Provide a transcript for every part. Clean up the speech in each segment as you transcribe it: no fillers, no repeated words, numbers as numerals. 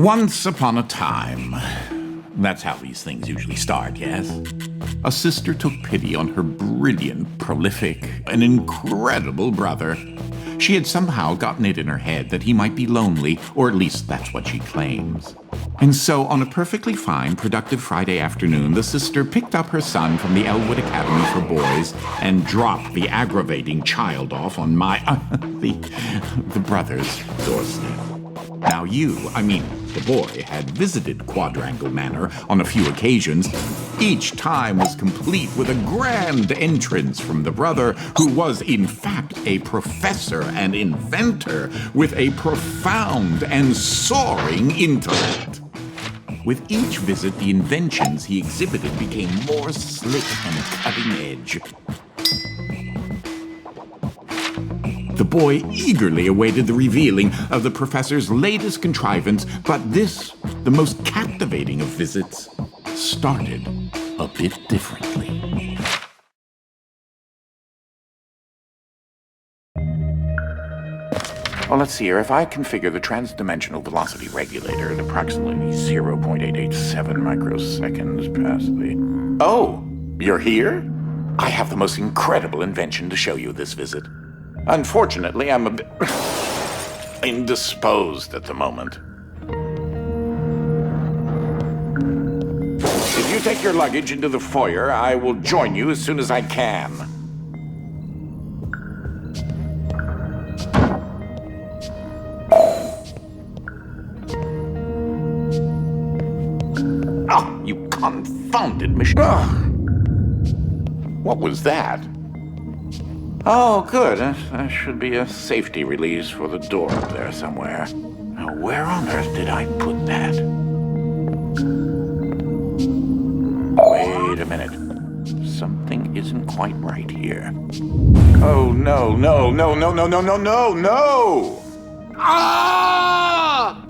Once upon a time. That's how these things usually start, yes? A sister took pity on her brilliant, prolific, and incredible brother. She had somehow gotten it in her head that he might be lonely, or at least that's what she claims. And so, on a perfectly fine, productive Friday afternoon, the sister picked up her son from the Elwood Academy for Boys and dropped the aggravating child off on the brother's doorstep. Now the boy had visited Quadrangle Manor on a few occasions. Each time was complete with a grand entrance from the brother, who was in fact a professor and inventor with a profound and soaring intellect. With each visit, the inventions he exhibited became more slick and cutting edge. The boy eagerly awaited the revealing of the professor's latest contrivance, but this, the most captivating of visits, started a bit differently. Well, let's see here. If I configure the transdimensional velocity regulator at approximately 0.887 microseconds past the... Oh, you're here? I have the most incredible invention to show you this visit. Unfortunately, I'm a bit indisposed at the moment. If you take your luggage into the foyer, I will join you as soon as I can. Oh, you confounded machine. What was that? Oh, good. There should be a safety release for the door up there somewhere. Now, where on earth did I put that? Wait a minute. Something isn't quite right here. Oh, no, no, no, no, no, no, no, no, no! Ah!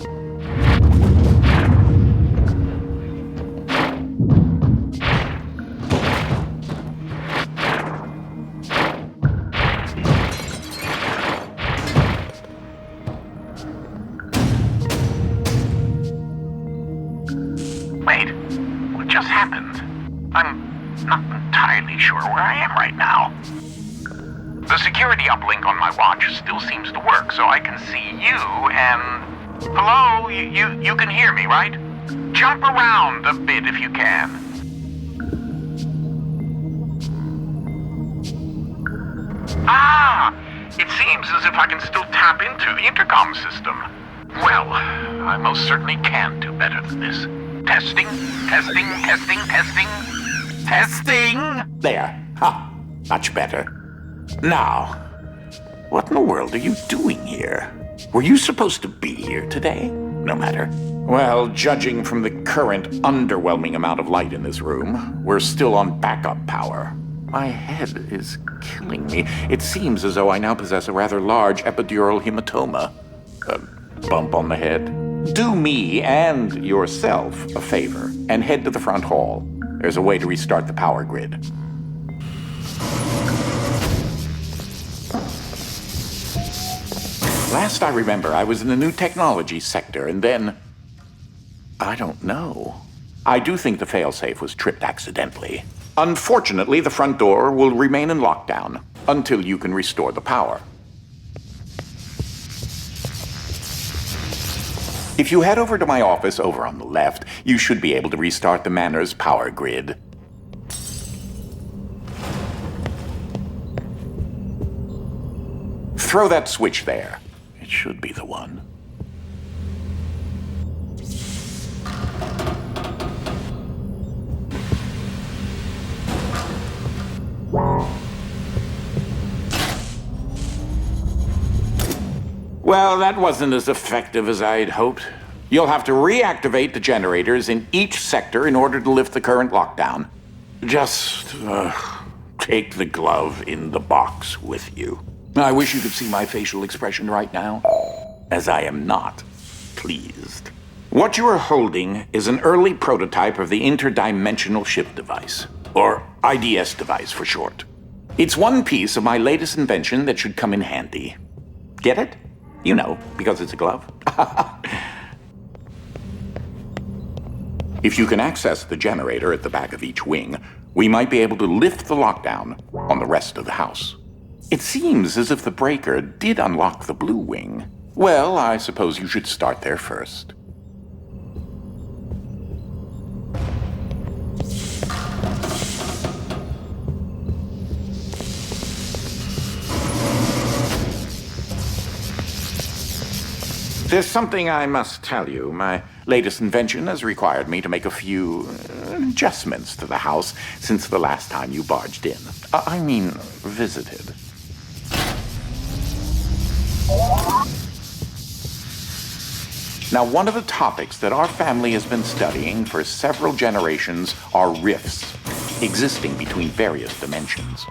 Wait, what just happened? I'm not entirely sure where I am right now. The security uplink on my watch still seems to work, so I can see you and... Hello? You can hear me, right? Jump around a bit if you can. Ah! It seems as if I can still tap into the intercom system. Well, I most certainly can do better than this. Testing, testing, testing, testing, testing! There. Ha! Much better. Now, what in the world are you doing here? Were you supposed to be here today? No matter. Well, judging from the current underwhelming amount of light in this room, we're still on backup power. My head is killing me. It seems as though I now possess a rather large epidural hematoma. A bump on the head. Do me and yourself a favor and head to the front hall. There's a way to restart the power grid. Last I remember, I was in the new technology sector, and then... I don't know. I do think the failsafe was tripped accidentally. Unfortunately, the front door will remain in lockdown until you can restore the power. If you head over to my office over on the left, you should be able to restart the manor's power grid. Throw that switch there. It should be the one. Well, that wasn't as effective as I'd hoped. You'll have to reactivate the generators in each sector in order to lift the current lockdown. Just take the glove in the box with you. I wish you could see my facial expression right now, as I am not pleased. What you are holding is an early prototype of the interdimensional shift device, or IDS device for short. It's one piece of my latest invention that should come in handy. Get it? You know, because it's a glove. If you can access the generator at the back of each wing, we might be able to lift the lockdown on the rest of the house. It seems as if the breaker did unlock the blue wing. Well, I suppose you should start there first. There's something I must tell you. My latest invention has required me to make a few adjustments to the house since the last time you barged in. I mean, visited. Now, one of the topics that our family has been studying for several generations are rifts existing between various dimensions.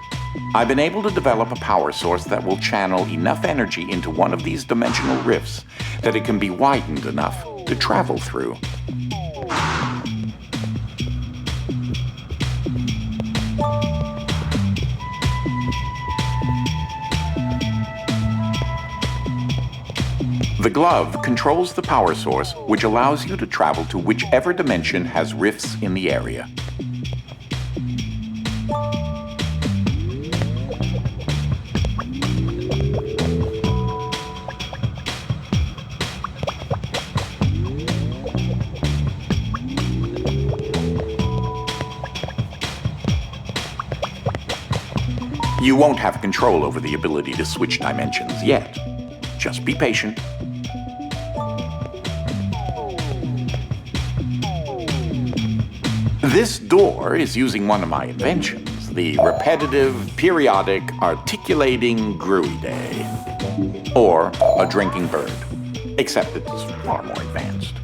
I've been able to develop a power source that will channel enough energy into one of these dimensional rifts that it can be widened enough to travel through. The glove controls the power source, which allows you to travel to whichever dimension has rifts in the area. You won't have control over the ability to switch dimensions yet. Just be patient. This door is using one of my inventions, the repetitive, periodic, articulating gruidae, or a drinking bird, except it's far more advanced.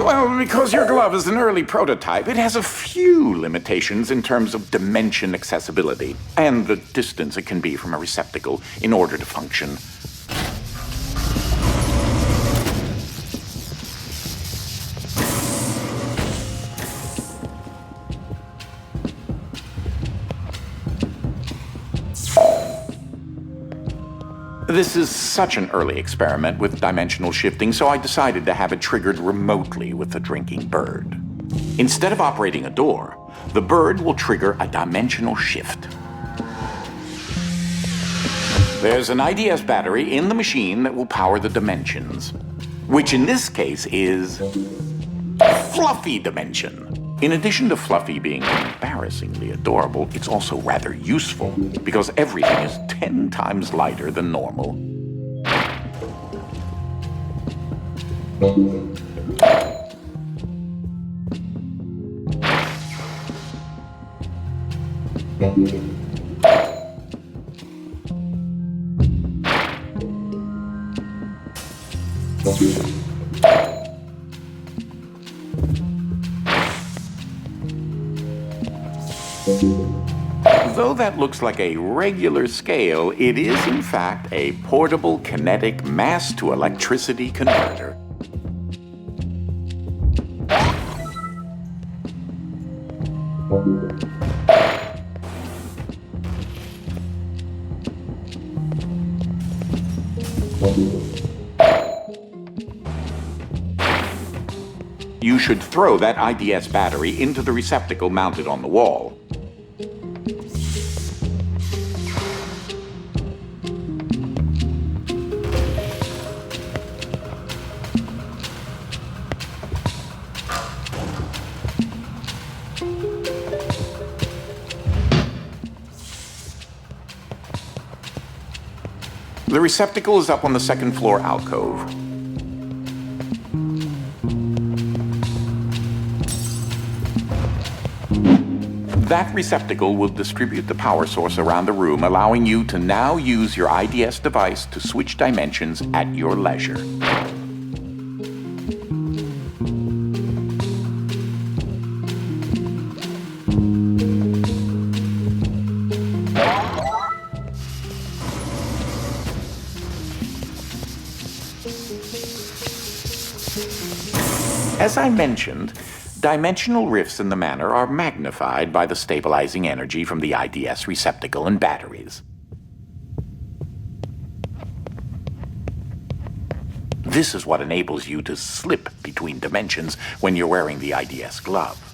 Well, because your glove is an early prototype, it has a few limitations in terms of dimension accessibility and the distance it can be from a receptacle in order to function. This is such an early experiment with dimensional shifting, so I decided to have it triggered remotely with the drinking bird. Instead of operating a door, the bird will trigger a dimensional shift. There's an IDS battery in the machine that will power the dimensions, which in this case is Fluffy Dimension. In addition to Fluffy being embarrassingly adorable, it's also rather useful because everything is 10 times lighter than normal. Though that looks like a regular scale, it is in fact a portable kinetic mass-to-electricity converter. You should throw that IDS battery into the receptacle mounted on the wall. The receptacle is up on the second floor alcove. That receptacle will distribute the power source around the room, allowing you to now use your IDS device to switch dimensions at your leisure. As I mentioned, Dimensional rifts in the manor are magnified by the stabilizing energy from the IDS receptacle and batteries. This is what enables you to slip between dimensions when you're wearing the IDS glove.